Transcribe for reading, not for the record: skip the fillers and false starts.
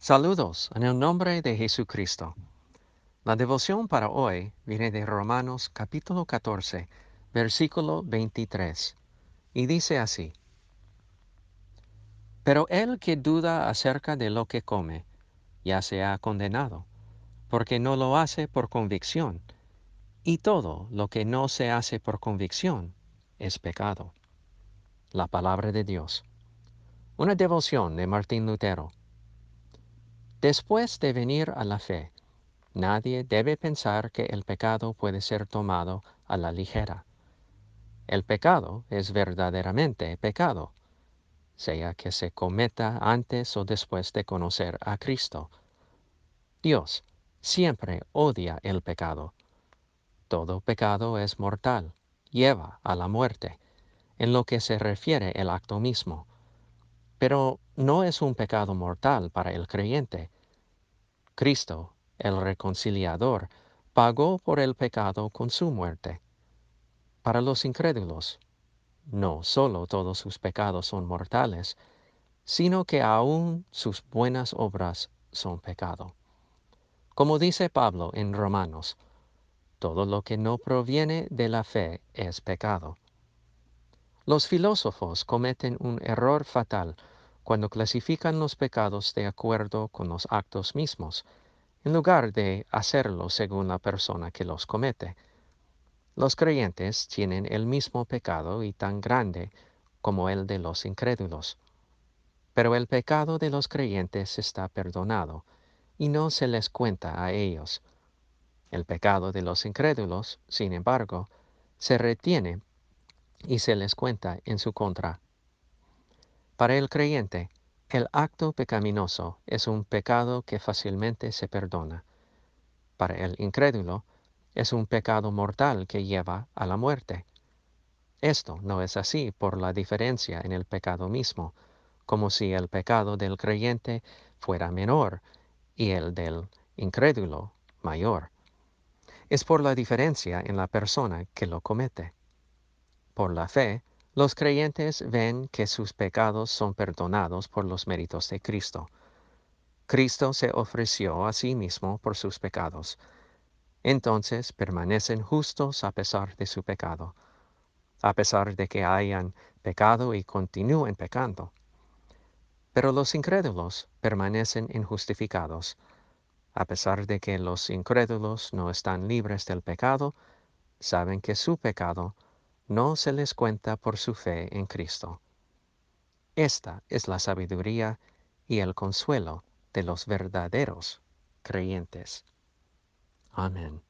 Saludos en el nombre de Jesucristo. La devoción para hoy viene de Romanos capítulo 14, versículo 23, y dice así: Pero el que duda acerca de lo que come, ya se ha condenado, porque no lo hace por convicción, y todo lo que no se hace por convicción es pecado. La palabra de Dios. Una devoción de Martín Lutero. Después de venir a la fe, nadie debe pensar que el pecado puede ser tomado a la ligera. El pecado es verdaderamente pecado, sea que se cometa antes o después de conocer a Cristo. Dios siempre odia el pecado. Todo pecado es mortal, lleva a la muerte, en lo que se refiere el acto mismo. Pero no es un pecado mortal para el creyente. Cristo, el reconciliador, pagó por el pecado con su muerte. Para los incrédulos, no solo todos sus pecados son mortales, sino que aún sus buenas obras son pecado. Como dice Pablo en Romanos, todo lo que no proviene de la fe es pecado. Los filósofos cometen un error fatal cuando clasifican los pecados de acuerdo con los actos mismos, en lugar de hacerlo según la persona que los comete. Los creyentes tienen el mismo pecado y tan grande como el de los incrédulos. Pero el pecado de los creyentes está perdonado, y no se les cuenta a ellos. El pecado de los incrédulos, sin embargo, se retiene y se les cuenta en su contra. Para el creyente, el acto pecaminoso es un pecado que fácilmente se perdona. Para el incrédulo, es un pecado mortal que lleva a la muerte. Esto no es así por la diferencia en el pecado mismo, como si el pecado del creyente fuera menor y el del incrédulo mayor. Es por la diferencia en la persona que lo comete. Por la fe, los creyentes ven que sus pecados son perdonados por los méritos de Cristo. Cristo se ofreció a sí mismo por sus pecados. Entonces permanecen justos a pesar de su pecado, a pesar de que hayan pecado y continúen pecando. Pero los incrédulos permanecen injustificados, a pesar de que los incrédulos no están libres del pecado, saben que su pecado no se les cuenta por su fe en Cristo. Esta es la sabiduría y el consuelo de los verdaderos creyentes. Amén.